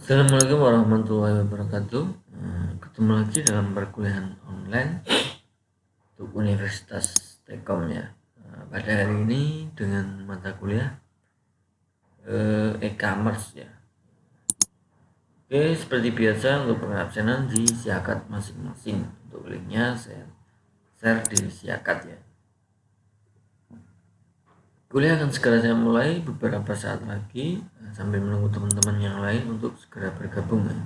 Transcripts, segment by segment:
Assalamualaikum warahmatullahi wabarakatuh. Ketemu lagi dalam perkuliahan online untuk Universitas Telkom ya. Pada hari ini dengan mata kuliah e-commerce ya. Oke, seperti biasa untuk pengabsenan disiakat masing-masing. Untuk linknya saya share di siakat ya. Kuliah akan segera saya mulai beberapa saat lagi sambil menunggu teman-teman yang lain untuk segera bergabung ya.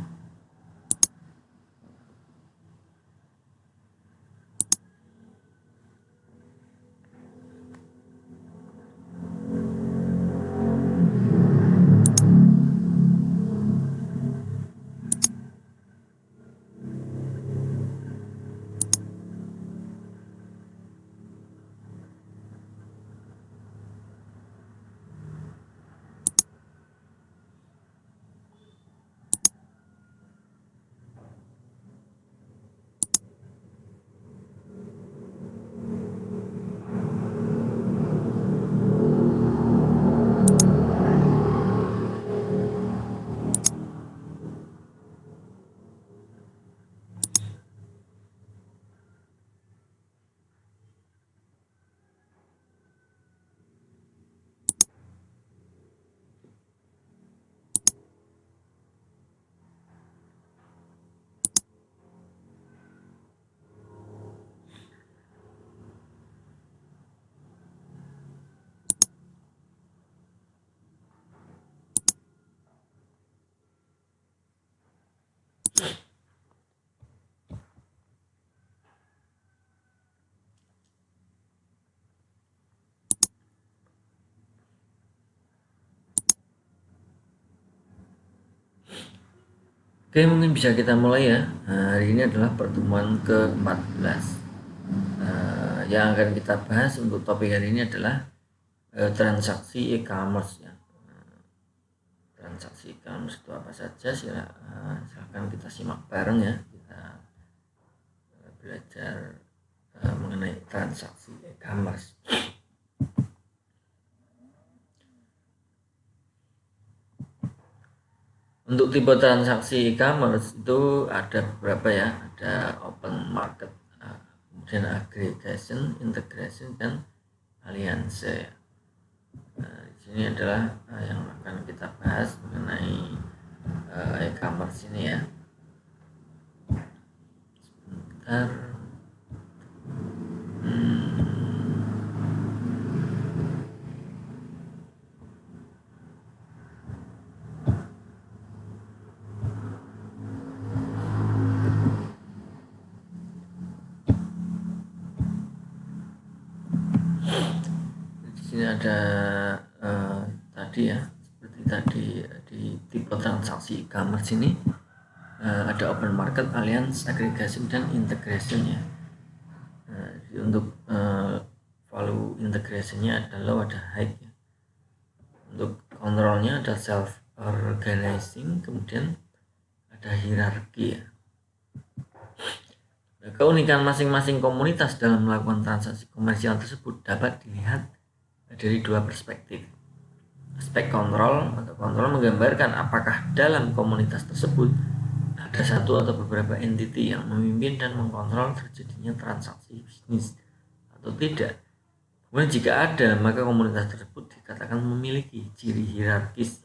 Oke, mungkin bisa kita mulai ya. Hari ini adalah pertemuan ke-14. Yang akan kita bahas untuk topik hari ini adalah transaksi e-commerce ya. Transaksi e-commerce itu apa saja? Silakan kita simak bareng ya. Kita belajar mengenai transaksi e-commerce. Untuk tipe transaksi e-commerce itu ada beberapa ya, ada open market, kemudian aggregation, integration, dan alliance. Di sini adalah yang akan kita bahas mengenai e-commerce ini ya. Sebentar. Di sini ada tadi ya, seperti tadi di tipe transaksi e-commerce ini ada open market, alliance, aggregation, dan integration ya. Untuk value integrationnya ada low, ada high ya. Untuk kontrolnya ada self organizing, kemudian ada hierarki ya. Keunikan masing-masing komunitas dalam melakukan transaksi komersial tersebut dapat dilihat dari dua perspektif. Aspek kontrol atau kontrol menggambarkan apakah dalam komunitas tersebut ada satu atau beberapa entiti yang memimpin dan mengkontrol terjadinya transaksi bisnis atau tidak. Kemudian jika ada, maka komunitas tersebut dikatakan memiliki ciri hierarkis.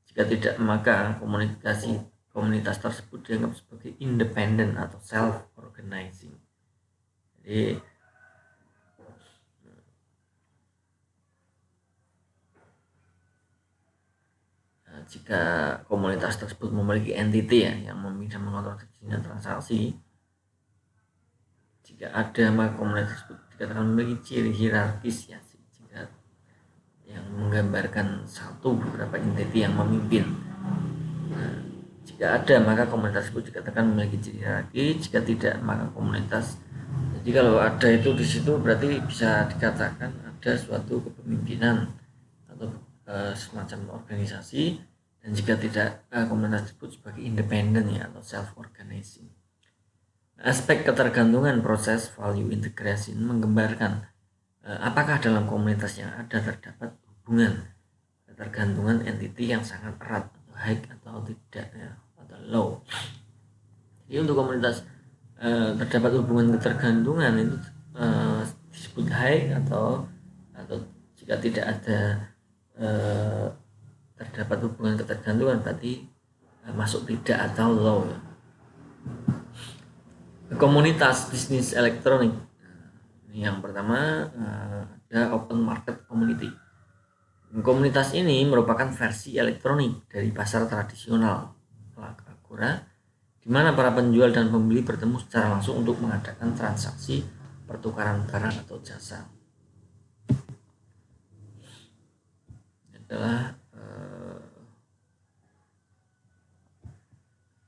Jika tidak, maka komunitas tersebut dianggap sebagai independen atau self-organizing. Jadi jika komunitas tersebut memiliki entiti ya yang memimpin dan mengontrol terjadinya transaksi, jika ada, maka komunitas tersebut dikatakan memiliki ciri hierarkis ya, yang menggambarkan satu beberapa entiti yang memimpin. Jika ada, maka komunitas tersebut dikatakan memiliki ciri hierarki. Jika tidak, maka komunitas, jadi kalau ada itu di situ berarti bisa dikatakan ada suatu kepemimpinan atau semacam organisasi. Dan jika tidak, komunitas tersebut sebagai independen ya atau self-organizing. Aspek ketergantungan proses value integration menggambarkan apakah dalam komunitas yang ada terdapat hubungan ketergantungan entiti yang sangat erat atau high atau atau tidak ya, atau low. Jadi untuk komunitas terdapat hubungan ketergantungan itu disebut high, atau jika tidak ada terdapat hubungan ketergantungan berarti masuk tidak atau low ya. Komunitas bisnis elektronik. Yang pertama ada open market community. Komunitas ini merupakan versi elektronik dari pasar tradisional Agora, di mana para penjual dan pembeli bertemu secara langsung untuk mengadakan transaksi pertukaran barang atau jasa. Adalah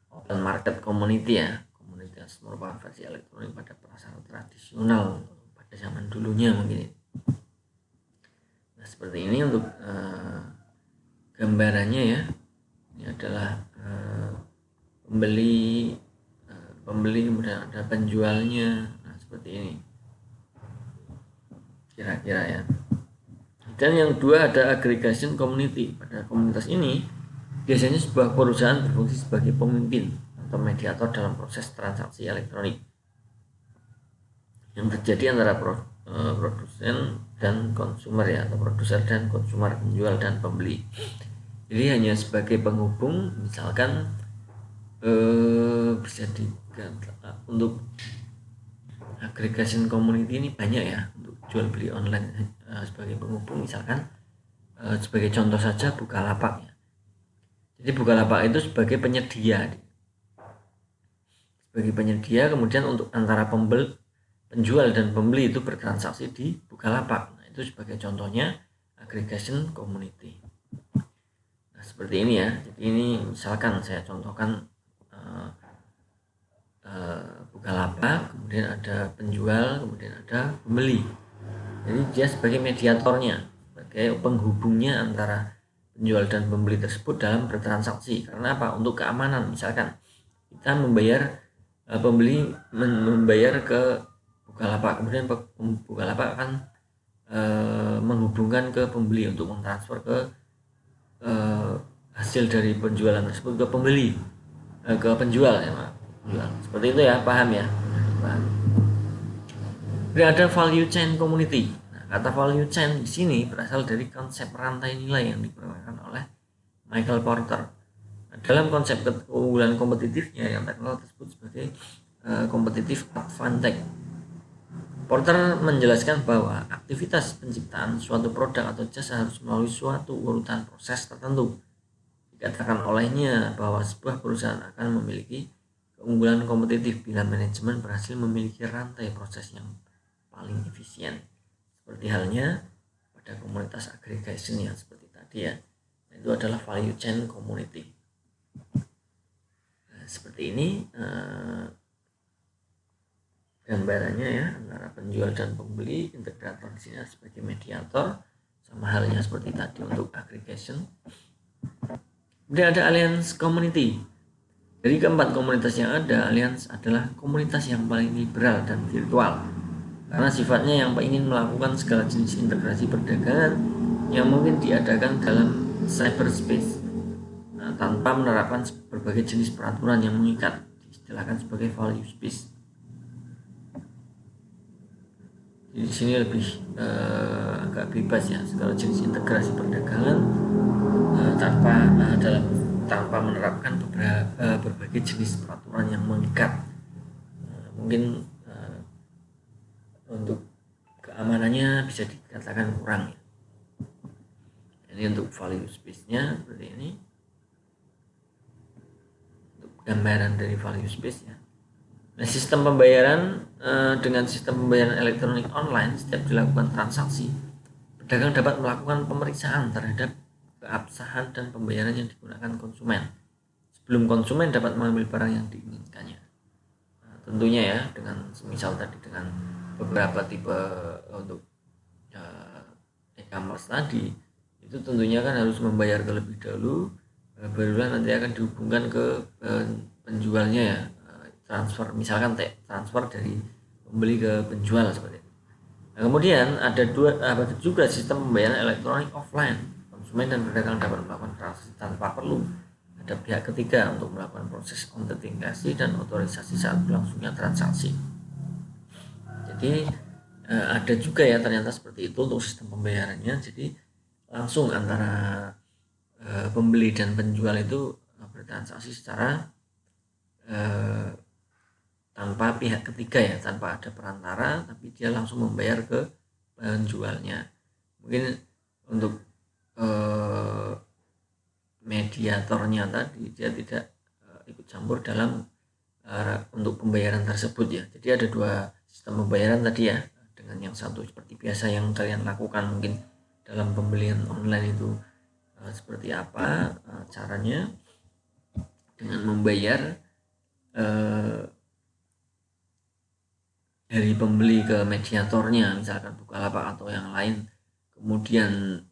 open market community ya. Komunitas merupakan versi elektronik pada pasar tradisional pada zaman dulunya mungkin. Nah, seperti ini untuk gambarannya ya. Ini adalah pembeli kemudian ada penjualnya. Nah, seperti ini kira-kira ya. Dan yang kedua ada aggregation community. Pada komunitas ini biasanya sebuah perusahaan berfungsi sebagai pemimpin atau mediator dalam proses transaksi elektronik yang terjadi antara produsen dan konsumer ya, atau produser dan konsumer, penjual dan pembeli. Jadi hanya sebagai penghubung, misalkan bisa untuk aggregation community ini banyak ya, untuk jual beli online sebagai penghubung, misalkan sebagai contoh saja Bukalapak ya. Jadi Bukalapak itu sebagai penyedia, kemudian untuk antara penjual dan pembeli itu bertransaksi di Bukalapak. Nah, itu sebagai contohnya aggregation community. Nah, seperti ini ya. Jadi ini misalkan saya contohkan Bukalapak, kemudian ada penjual, kemudian ada pembeli. Jadi dia sebagai mediatornya, sebagai penghubungnya antara penjual dan pembeli tersebut dalam bertransaksi. Karena apa? Untuk keamanan. Misalkan kita pembeli membayar ke Bukalapak, kemudian Bukalapak akan menghubungkan ke pembeli untuk mentransfer ke hasil dari penjualan tersebut ke pembeli, ke penjual ya, penjual. Seperti itu ya, paham ya? Paham. Jadi ada value chain community. Nah, kata value chain di sini berasal dari konsep rantai nilai yang diperkenalkan oleh Michael Porter. Dalam konsep keunggulan kompetitifnya yang terkenal disebut sebagai competitive advantage. Porter menjelaskan bahwa aktivitas penciptaan suatu produk atau jasa harus melalui suatu urutan proses tertentu. Dikatakan olehnya bahwa sebuah perusahaan akan memiliki keunggulan kompetitif bila manajemen berhasil memiliki rantai proses yang paling efisien. Seperti halnya pada komunitas aggregation yang seperti tadi ya. Itu adalah value chain community. Nah, seperti ini gambarannya ya, antara penjual dan pembeli, integrator di sini sebagai mediator, sama halnya seperti tadi untuk aggregation. Kemudian ada alliance community. Dari keempat komunitas yang ada, alliance adalah komunitas yang paling liberal dan virtual, karena sifatnya yang ingin melakukan segala jenis integrasi perdagangan yang mungkin diadakan dalam cyberspace, tanpa menerapkan berbagai jenis peraturan yang mengikat, diistilahkan sebagai value space. Di sini lebih agak bebas ya, segala jenis integrasi perdagangan tanpa menerapkan berbagai jenis peraturan yang mengikat. Mungkin untuk keamanannya bisa dikatakan kurang ya. Ini untuk value space-nya seperti ini. Untuk gambaran dari value space ya. Nah, sistem pembayaran dengan sistem pembayaran elektronik online, setiap dilakukan transaksi, pedagang dapat melakukan pemeriksaan terhadap keabsahan dan pembayaran yang digunakan konsumen sebelum konsumen dapat mengambil barang yang diinginkannya. Nah, tentunya ya, dengan semisal tadi dengan beberapa tipe untuk e-commerce tadi, itu tentunya kan harus membayar terlebih dahulu, barulah nanti akan dihubungkan ke penjualnya ya, transfer, misalkan transfer dari pembeli ke penjual seperti itu. Nah, kemudian ada juga sistem pembayaran elektronik offline. Konsumen dan pedagang dapat melakukan transaksi tanpa perlu ada ada pihak ketiga untuk melakukan proses autentikasi dan otorisasi saat berlangsungnya transaksi. Jadi ada juga ya ternyata seperti itu untuk sistem pembayarannya. Jadi langsung antara pembeli dan penjual itu bertransaksi secara tanpa pihak ketiga ya, tanpa ada perantara, tapi dia langsung membayar ke penjualnya. Mungkin untuk mediatornya tadi dia tidak ikut campur dalam untuk pembayaran tersebut ya. Jadi ada dua sistem pembayaran tadi ya, dengan yang satu seperti biasa yang kalian lakukan mungkin dalam pembelian online itu seperti apa caranya dengan membayar dari pembeli ke mediatornya, misalkan Bukalapak atau yang lain, kemudian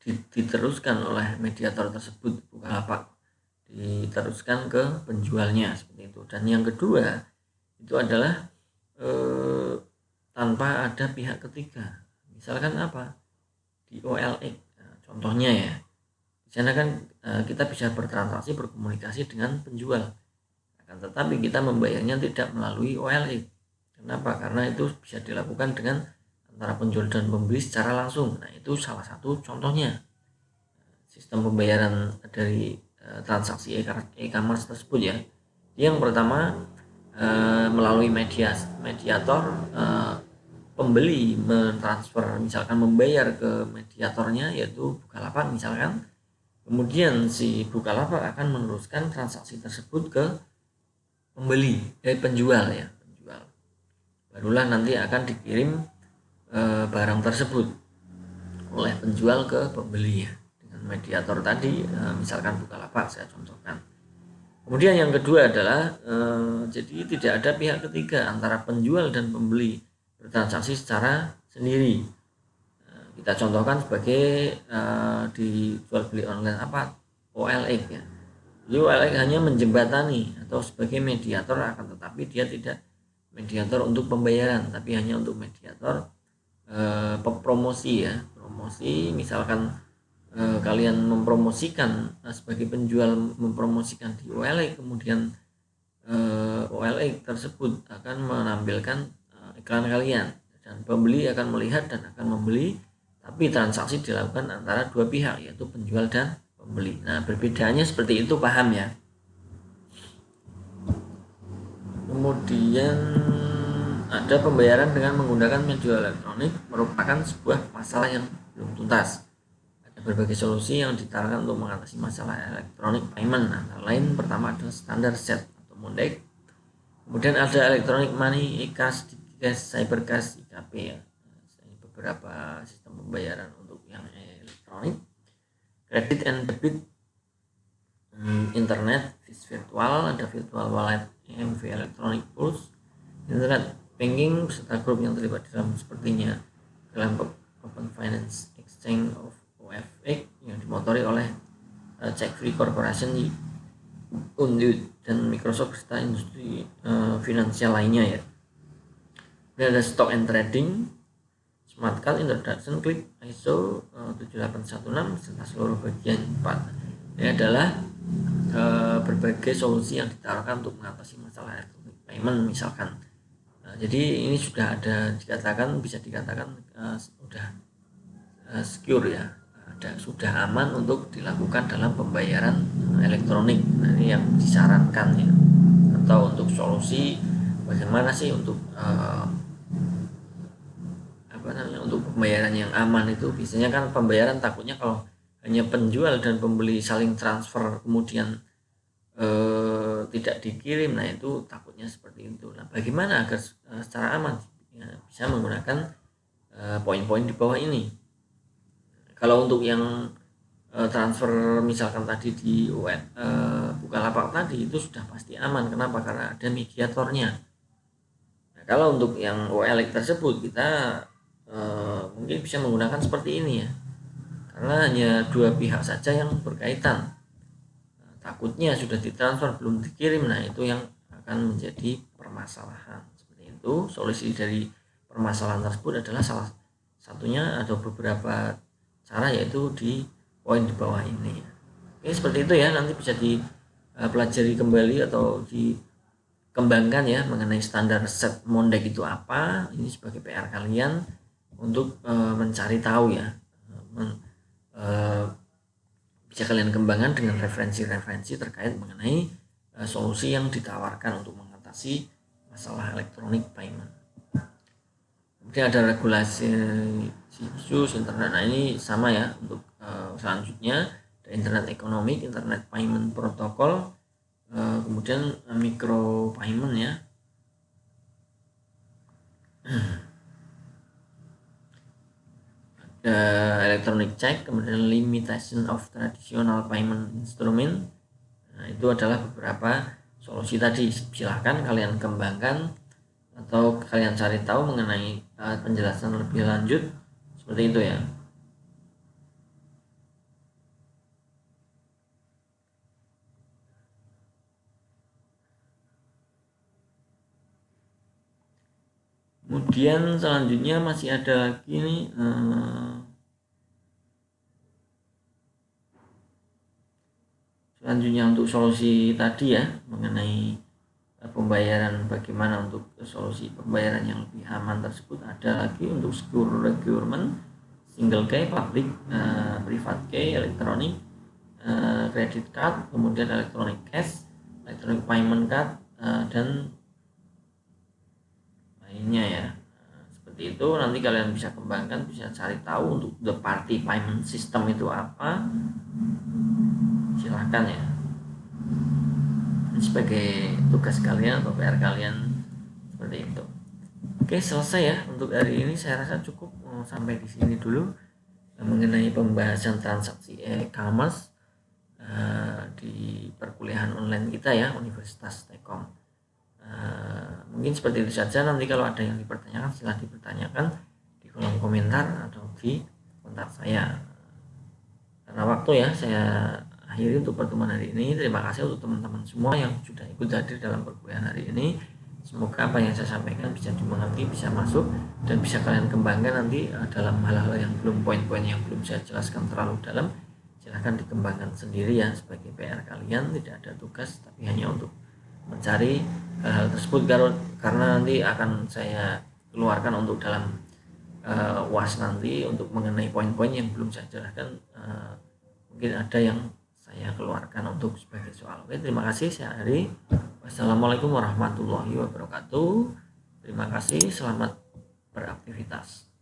diteruskan oleh mediator tersebut, Bukalapak diteruskan ke penjualnya seperti itu. Dan yang kedua itu adalah tanpa ada pihak ketiga, misalkan apa di OLX, contohnya ya, di sana kan kita bisa bertransaksi, berkomunikasi dengan penjual, akan tetapi kita membayarnya tidak melalui OLX. Kenapa? Karena itu bisa dilakukan dengan antara penjual dan pembeli secara langsung. Nah, itu salah satu contohnya sistem pembayaran dari transaksi e-commerce tersebut ya. Yang pertama melalui mediator, pembeli mentransfer, misalkan membayar ke mediatornya yaitu Bukalapak misalkan, kemudian si Bukalapak akan meneruskan transaksi tersebut ke penjual ya, barulah nanti akan dikirim barang tersebut oleh penjual ke pembeli ya, dengan mediator tadi misalkan Bukalapak saya contohkan. Kemudian yang kedua adalah jadi tidak ada pihak ketiga antara penjual dan pembeli bertransaksi secara sendiri. Kita contohkan sebagai di jual beli online apa, OLX ya. Jadi OLX hanya menjembatani atau sebagai mediator, akan tetapi dia tidak mediator untuk pembayaran, tapi hanya untuk mediator promosi ya, promosi. Misalkan kalian mempromosikan sebagai penjual, mempromosikan di OLX, kemudian OLX tersebut akan menampilkan iklan kalian dan pembeli akan melihat dan akan membeli, tapi transaksi dilakukan antara dua pihak yaitu penjual dan pembeli. Nah, perbedaannya seperti itu, paham ya? Kemudian ada pembayaran dengan menggunakan media elektronik merupakan sebuah masalah yang belum tuntas. Ada berbagai solusi yang ditawarkan untuk mengatasi masalah elektronik payment. Antara lain pertama adalah standar SET atau MONDEC. Kemudian ada electronic money, e-cash, cash, cybercash, IKP ya. Ini beberapa sistem pembayaran untuk yang elektronik. Credit and debit, internet, virtual, ada virtual wallet, EMV, electronic pulse, internet banking serta grup yang terlibat dalam sepertinya dalam Open Finance Exchange of OFX yang dimotori oleh Check Free Corporation, Unduit dan Microsoft serta industri finansial lainnya ya. Kemudian ada stock and trading, Smart Card, Introduction, Klik, ISO 7816 serta seluruh bagian 4. Ini adalah berbagai solusi yang ditawarkan untuk mengatasi masalah elektronik payment misalkan. Jadi ini sudah ada, bisa dikatakan sudah secure ya, sudah aman untuk dilakukan dalam pembayaran elektronik. Nah, ini yang disarankan ya. Atau untuk solusi bagaimana sih untuk untuk pembayaran yang aman itu, biasanya kan pembayaran takutnya kalau hanya penjual dan pembeli saling transfer kemudian tidak dikirim, nah itu takutnya seperti itu. Nah, bagaimana agar secara aman ya, bisa menggunakan poin-poin di bawah ini. Kalau untuk yang transfer misalkan tadi di Bukalapak tadi itu sudah pasti aman. Kenapa? Karena ada mediatornya. Nah, kalau untuk yang OLX tersebut kita mungkin bisa menggunakan seperti ini ya, karena hanya dua pihak saja yang berkaitan. Takutnya sudah ditransfer belum dikirim, nah itu yang akan menjadi permasalahan. Seperti itu. Solusi dari permasalahan tersebut adalah salah satunya ada beberapa cara, yaitu di poin di bawah ini. Oke, seperti itu ya, nanti bisa dipelajari kembali atau dikembangkan ya mengenai standar set Mondeck itu apa. Ini sebagai PR kalian untuk mencari tahu ya, bisa kalian kembangkan dengan referensi-referensi terkait mengenai solusi yang ditawarkan untuk mengatasi masalah electronic payment. Kemudian ada regulasi issues internet. Nah ini sama ya untuk selanjutnya ada internet economic, internet payment protocol, kemudian micro payment ya. Electronic check, kemudian limitation of traditional payment instrument. Nah itu adalah beberapa solusi tadi. Silahkan kalian kembangkan atau kalian cari tahu mengenai penjelasan lebih lanjut seperti itu ya. Kemudian selanjutnya masih ada lagi nih selanjutnya untuk solusi tadi ya mengenai pembayaran, bagaimana untuk solusi pembayaran yang lebih aman tersebut. Ada lagi untuk secure requirement, single key, public, private key, electronic, credit card, kemudian electronic cash, electronic payment card, dan lainnya ya. Seperti itu nanti kalian bisa kembangkan, bisa cari tahu untuk the party payment system itu apa. Silahkan ya, ini sebagai tugas kalian atau PR kalian seperti itu. Oke, selesai ya untuk hari ini. Saya rasa cukup sampai di sini dulu mengenai pembahasan transaksi e-commerce di perkuliahan online kita ya, Universitas Tekom. Mungkin seperti itu saja. Nanti kalau ada yang dipertanyakan silahkan dipertanyakan di kolom komentar atau di kontak saya. Karena waktu ya, saya akhiri untuk pertemuan hari ini. Terima kasih untuk teman-teman semua yang sudah ikut hadir dalam perkuliahan hari ini. Semoga apa yang saya sampaikan bisa dimengerti, bisa masuk, dan bisa kalian kembangkan nanti dalam hal-hal yang belum, poin-poin yang belum saya jelaskan terlalu dalam. Silahkan dikembangkan sendiri ya sebagai PR kalian. Tidak ada tugas, tapi hanya untuk mencari hal tersebut, karena nanti akan saya keluarkan untuk dalam UAS nanti untuk mengenai poin-poin yang belum saya jelaskan. Mungkin ada yang saya keluarkan untuk sebagai soal. Oke, terima kasih. Saya Ari. Wassalamualaikum warahmatullahi wabarakatuh. Terima kasih. Selamat beraktivitas.